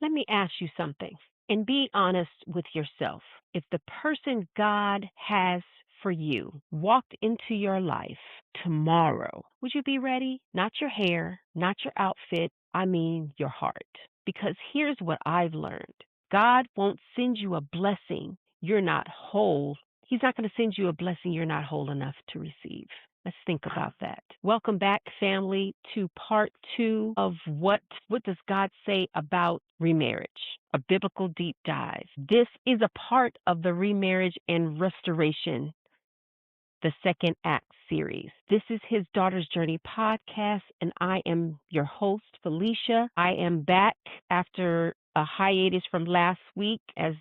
Let me ask you something and be honest with yourself. If the person God has for you walked into your life tomorrow, would you be ready? Not your hair, not your outfit, I mean your heart. Because here's what I've learned: God won't send you a blessing you're not whole. He's not going to send you a blessing you're not whole enough to receive. Let's think about that. Welcome back, family, to part 2 of what does God say about remarriage, a biblical deep dive. This is a part of the Remarriage and Restoration, the second act series. This is His Daughter's Journey podcast, and I am your host, Felicia. I am back after a hiatus from last week. As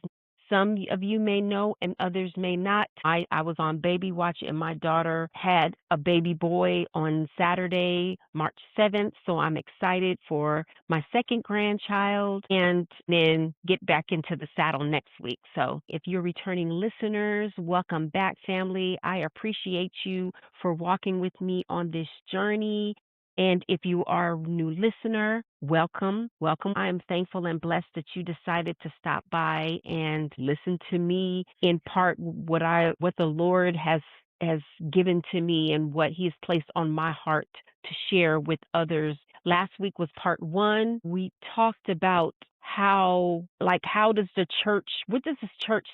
some of you may know and others may not, I was on baby watch, and my daughter had a baby boy on Saturday, March 7th. So I'm excited for my second grandchild and then get back into the saddle next week. So if you're returning listeners, welcome back, family. I appreciate you for walking with me on this journey. And if you are a new listener, welcome, welcome. I am thankful and blessed that you decided to stop by and listen to me impart what the Lord has given to me and what He has placed on my heart to share with others. Last week was part 1. We talked about what does the church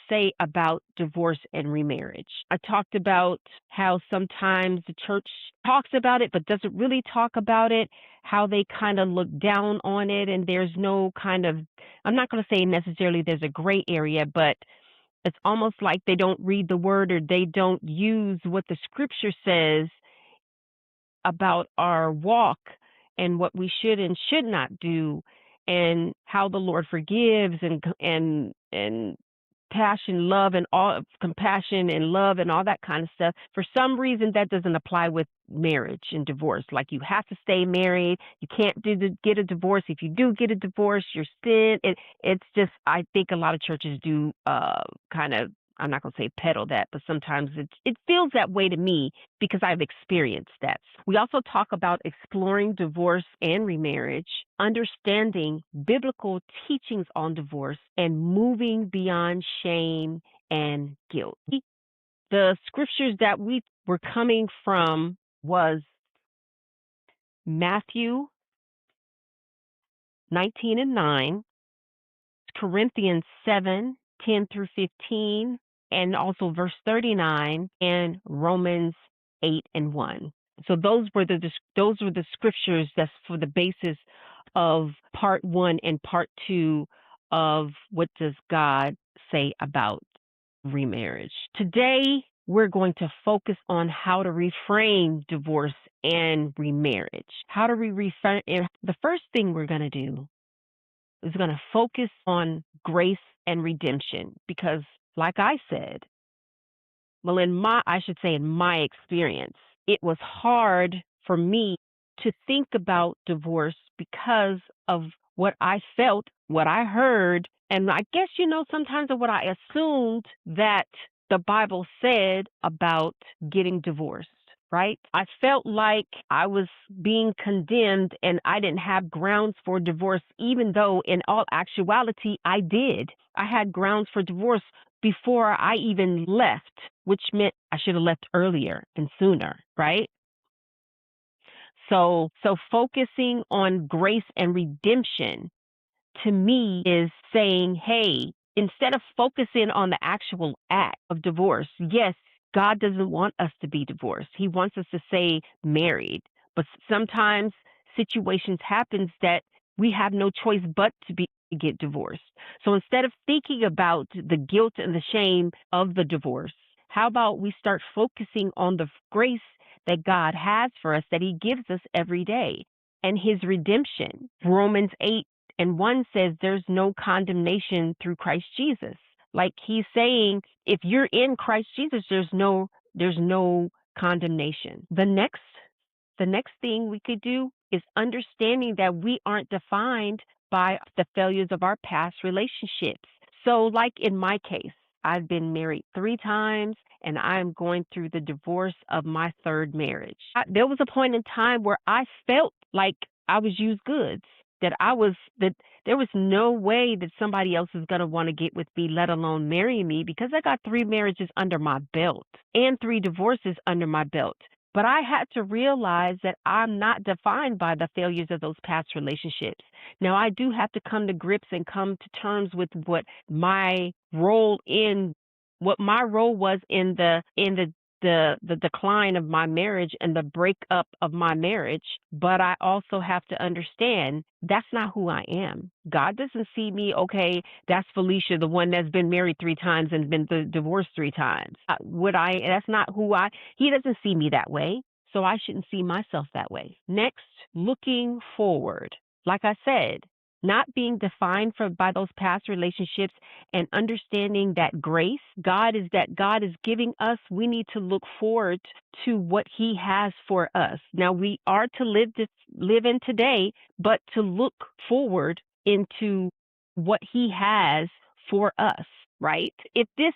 say about divorce and remarriage? I talked about how sometimes the church talks about it but doesn't really talk about it, how they kind of look down on it, and there's no kind of, I'm not going to say necessarily there's a gray area, but it's almost like they don't read the word or they don't use what the scripture says about our walk and what we should and should not do, and how the Lord forgives and passion, love, and all compassion and love and all that kind of stuff. For some reason, that doesn't apply with marriage and divorce. Like, you have to stay married. You can't get a divorce. If you do get a divorce, you're sin. It's just, I think a lot of churches do kind of, I'm not going to say peddle that, but sometimes it feels that way to me because I've experienced that. We also talk about exploring divorce and remarriage, understanding biblical teachings on divorce, and moving beyond shame and guilt. The scriptures that we were coming from was Matthew 19:9, Corinthians 7:10-15, and also verse 39, and Romans 8:1. So those were the scriptures that's for the basis of part 1 and part 2 of what does God say about remarriage. Today we're going to focus on how to reframe divorce and remarriage. How do we reframe? The first thing we're going to do is going to focus on grace and redemption, because like I said, well, in my experience, it was hard for me to think about divorce because of what I felt, what I heard, and I guess, sometimes of what I assumed that the Bible said about getting divorced. Right? I felt like I was being condemned and I didn't have grounds for divorce, even though in all actuality I did. I had grounds for divorce before I even left, which meant I should have left earlier and sooner, right? So focusing on grace and redemption to me is saying, hey, instead of focusing on the actual act of divorce, yes, God doesn't want us to be divorced. He wants us to stay married. But sometimes situations happen that we have no choice but to get divorced. So instead of thinking about the guilt and the shame of the divorce, how about we start focusing on the grace that God has for us, that He gives us every day, and His redemption. Romans 8:1 says there's no condemnation through Christ Jesus. Like, He's saying, if you're in Christ Jesus, there's no condemnation. The next thing we could do is understanding that we aren't defined by the failures of our past relationships. So like in my case, I've been married 3 times and I'm going through the divorce of my 3rd marriage. There was a point in time where I felt like I was used goods, that There was no way that somebody else is going to want to get with me, let alone marry me, because I got 3 marriages under my belt and 3 divorces under my belt. But I had to realize that I'm not defined by the failures of those past relationships. Now, I do have to come to grips and come to terms with what my role was in the decline of my marriage and the breakup of my marriage. But I also have to understand that's not who I am. God doesn't see me, okay, that's Felicia, the one that's been married 3 times and been divorced 3 times. That's not he doesn't see me that way. So I shouldn't see myself that way. Next, looking forward. Like I said, not being defined by those past relationships and understanding that grace God is giving us, we need to look forward to what he has for us. Now, we are to live in today, but to look forward into what he has for us, right? If this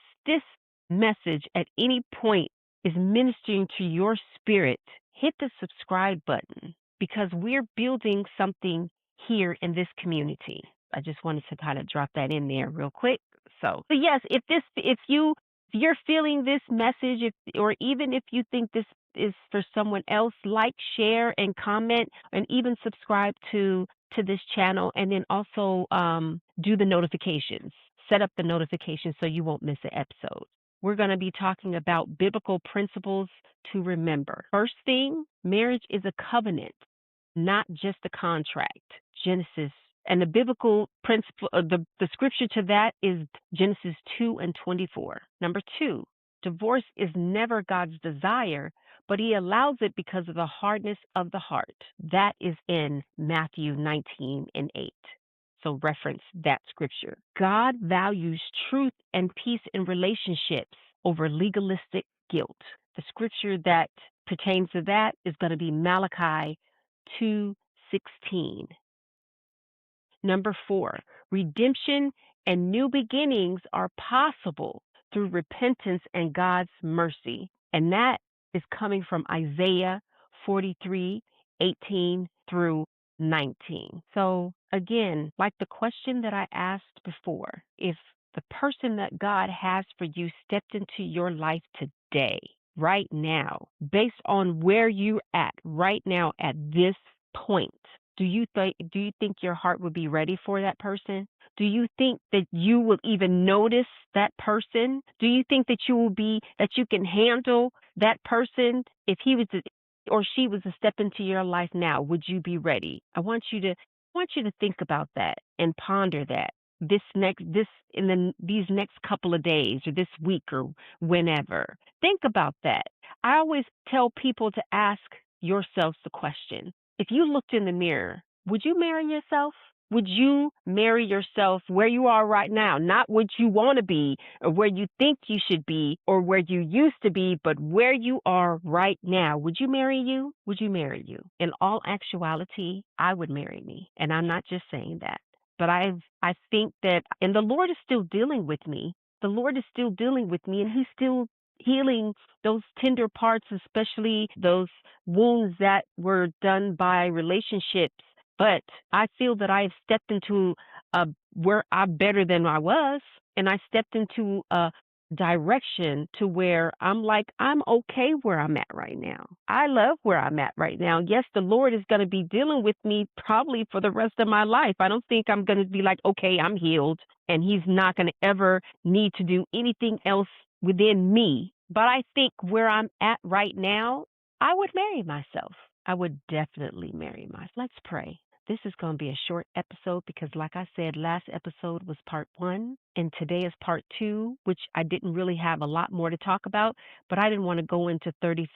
message at any point is ministering to your spirit, hit the subscribe button, because we're building something here in this community. I just wanted to kind of drop that in there real quick. So yes, if you're feeling this message, or even if you think this is for someone else, like, share, and comment, and even subscribe to this channel, and then also do the notifications. Set up the notifications so you won't miss an episode. We're going to be talking about biblical principles to remember. First thing, marriage is a covenant, not just a contract. Genesis, and the biblical principle, the scripture to that is Genesis 2:24. Number 2, divorce is never God's desire, but he allows it because of the hardness of the heart. That is in Matthew 19:8. So reference that scripture. God values truth and peace in relationships over legalistic guilt. The scripture that pertains to that is going to be Malachi 2:16. Number 4, redemption and new beginnings are possible through repentance and God's mercy. And that is coming from Isaiah 43:18 through 19. So again, like the question that I asked before, if the person that God has for you stepped into your life today, right now, based on where you're at right now at this point, do you think your heart would be ready for that person? Do you think that you will even notice that person? Do you think that you can handle that person if he was or she was to step into your life now? Would you be ready? I want you to think about that and ponder that these next couple of days, or this week, or whenever. Think about that. I always tell people to ask yourselves the question: if you looked in the mirror, would you marry yourself? Would you marry yourself where you are right now? Not what you want to be, or where you think you should be, or where you used to be, but where you are right now. Would you marry you? Would you marry you? In all actuality, I would marry me. And I'm not just saying that. But I think that, and the Lord is still dealing with me. The Lord is still dealing with me, and he's still healing those tender parts, especially those wounds that were done by relationships. But I feel that I've stepped into where I'm better than I was, and I stepped into a direction to where I'm okay where I'm at right now. I love where I'm at right now. Yes, the Lord is going to be dealing with me probably for the rest of my life. I don't think I'm going to be like, okay, I'm healed, and he's not going to ever need to do anything else within me. But I think where I'm at right now, I would marry myself. I would definitely marry myself. Let's pray. This is going to be a short episode because, like I said, last episode was part 1, and today is part 2, which I didn't really have a lot more to talk about, but I didn't want to go into 30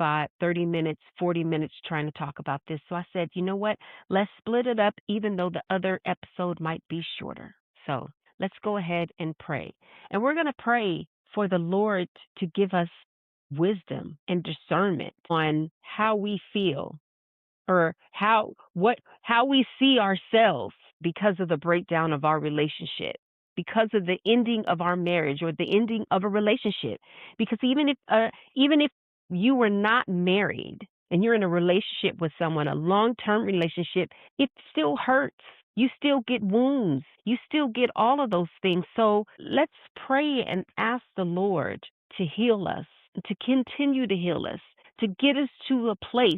minutes, 40 minutes trying to talk about this. So I said, you know what? Let's split it up, even though the other episode might be shorter. So let's go ahead and pray. And we're going to pray for the Lord to give us wisdom and discernment on how we feel, or how we see ourselves because of the breakdown of our relationship, because of the ending of our marriage, or the ending of a relationship. Because even if you were not married and you're in a relationship with someone, a long-term relationship, it still hurts. You still get wounds. You still get all of those things. So let's pray and ask the Lord to heal us, to continue to heal us, to get us to a place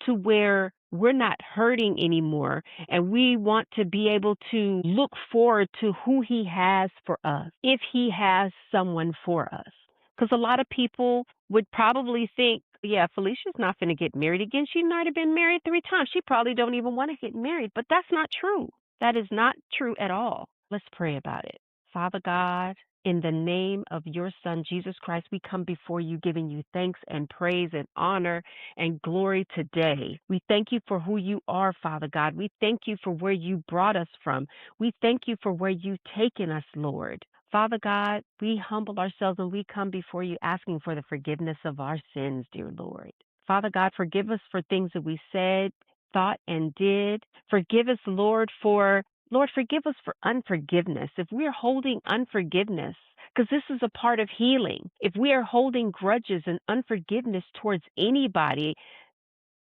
to where we're not hurting anymore, and we want to be able to look forward to who He has for us, if He has someone for us. Because a lot of people would probably think, yeah, Felicia's not going to get married again. She might have been married 3 times. She probably don't even want to get married. But that's not true. That is not true at all. Let's pray about it. Father God, in the name of your Son, Jesus Christ, we come before you giving you thanks and praise and honor and glory today. We thank you for who you are, Father God. We thank you for where you brought us from. We thank you for where you've taken us, Lord. Father God, we humble ourselves and we come before you asking for the forgiveness of our sins, dear Lord. Father God, forgive us for things that we said, thought, and did. Forgive us, Lord, forgive us for unforgiveness. If we're holding unforgiveness, because this is a part of healing, if we are holding grudges and unforgiveness towards anybody,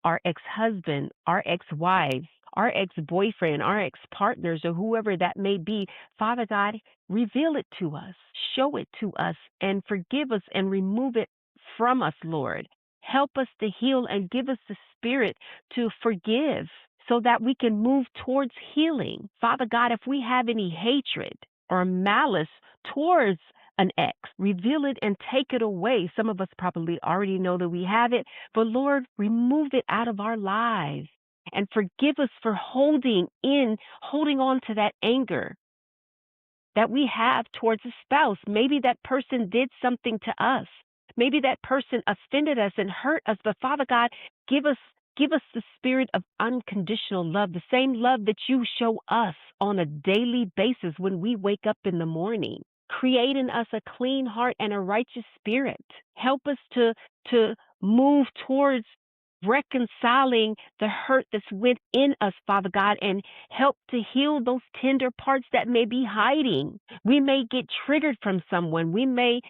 our ex-husband, our ex-wife, our ex-boyfriend, our ex-partners, or whoever that may be, Father God, reveal it to us, show it to us, and forgive us and remove it from us, Lord. Help us to heal and give us the spirit to forgive so that we can move towards healing. Father God, if we have any hatred or malice towards an ex, reveal it and take it away. Some of us probably already know that we have it, but Lord, remove it out of our lives and forgive us for holding on to that anger that we have towards a spouse. Maybe that person did something to us. Maybe that person offended us and hurt us, but Father God, give us the spirit of unconditional love, the same love that you show us on a daily basis when we wake up in the morning. Create in us a clean heart and a righteous spirit. Help us to move towards reconciling the hurt that's within us, Father God, and help to heal those tender parts that may be hiding. We may get triggered from someone. We may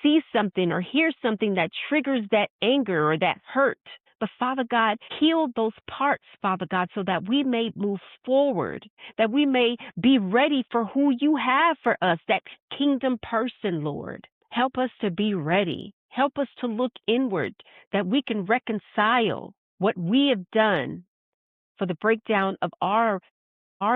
see something or hear something that triggers that anger or that hurt. But Father God, heal those parts, Father God, so that we may move forward, that we may be ready for who you have for us, that kingdom person, Lord. Help us to be ready. Help us to look inward, that we can reconcile what we have done for the breakdown of our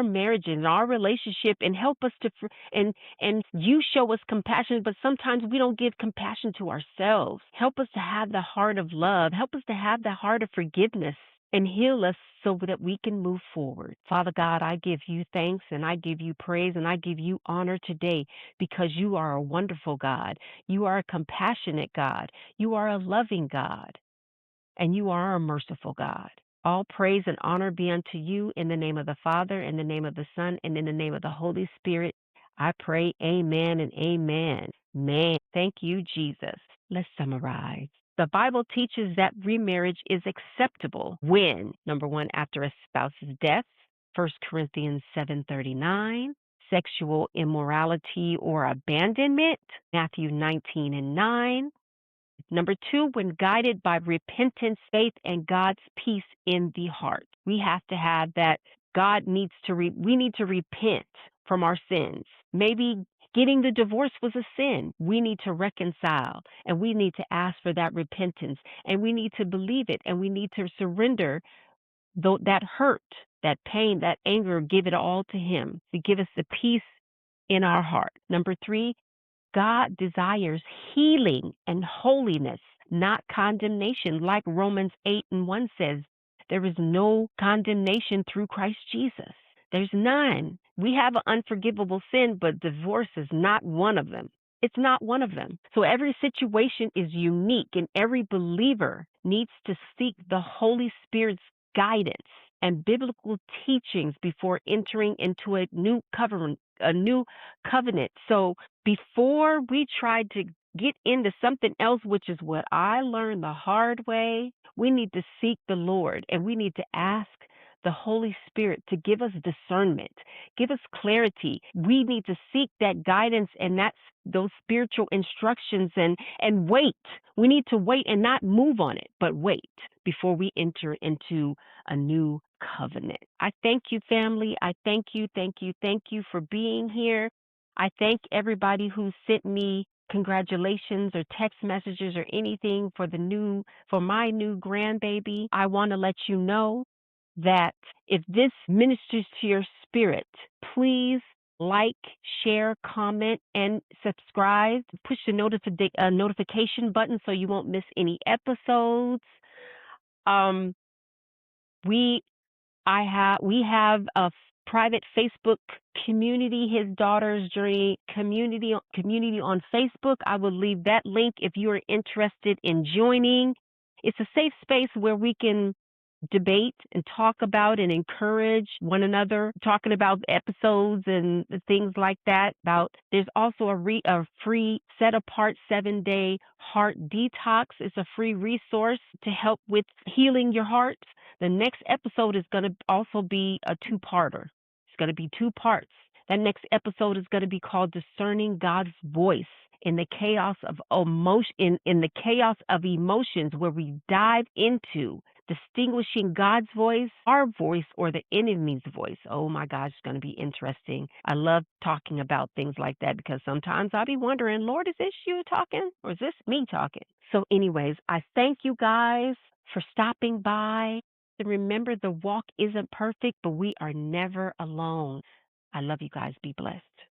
marriage and our relationship, and help us to and you show us compassion, but sometimes we don't give compassion to ourselves. Help us to have the heart of love. Help us to have the heart of forgiveness, and heal us so that we can move forward. Father God, I give you thanks and I give you praise and I give you honor today, because you are a wonderful God. You are a compassionate God. You are a loving God, and you are a merciful God. All praise and honor be unto you, in the name of the Father, in the name of the Son, and in the name of the Holy Spirit. I pray, amen and amen. Man, thank you, Jesus. Let's summarize. The Bible teaches that remarriage is acceptable when, number one, after a spouse's death, 1 Corinthians 7:39, sexual immorality or abandonment, Matthew 19:9, number two, when guided by repentance, faith, and God's peace in the heart. We have to have that. We need to repent from our sins. Maybe getting the divorce was a sin. We need to reconcile, and we need to ask for that repentance, and we need to believe it, and we need to surrender that hurt, that pain, that anger, give it all to Him to give us the peace in our heart. Number three, God desires healing and holiness, not condemnation. Like Romans 8:1 says, there is no condemnation through Christ Jesus. There's none. We have an unforgivable sin, but divorce is not one of them. It's not one of them. So every situation is unique, and every believer needs to seek the Holy Spirit's guidance and biblical teachings before entering into a new covenant. So before we try to get into something else, which is what I learned the hard way, we need to seek the Lord, and we need to ask the Holy Spirit to give us discernment, give us clarity. We need to seek that guidance and those spiritual instructions and wait. We need to wait and not move on it, but wait before we enter into a new covenant. I thank you, family. I thank you for being here. I thank everybody who sent me congratulations or text messages or anything for my new grandbaby. I want to let you know that if this ministers to your spirit, please like, share, comment, and subscribe. Push the notification button so you won't miss any episodes. Um, we we have a private Facebook community, His Daughter's Journey community on Facebook. I will leave that link if you are interested in joining. It's a safe space where we can debate and talk about and encourage one another, talking about episodes and things like that. There's also a free set apart 7-day heart detox. It's a free resource to help with healing your heart. The next episode is going to also be a two-parter. It's going to be two parts. That next episode is going to be called Discerning God's Voice in the chaos of emotions, where we dive into distinguishing God's voice, our voice, or the enemy's voice. Oh my gosh, it's going to be interesting. I love talking about things like that because sometimes I'll be wondering, Lord, is this you talking or is this me talking? So anyways, I thank you guys for stopping by. And remember, the walk isn't perfect, but we are never alone. I love you guys. Be blessed.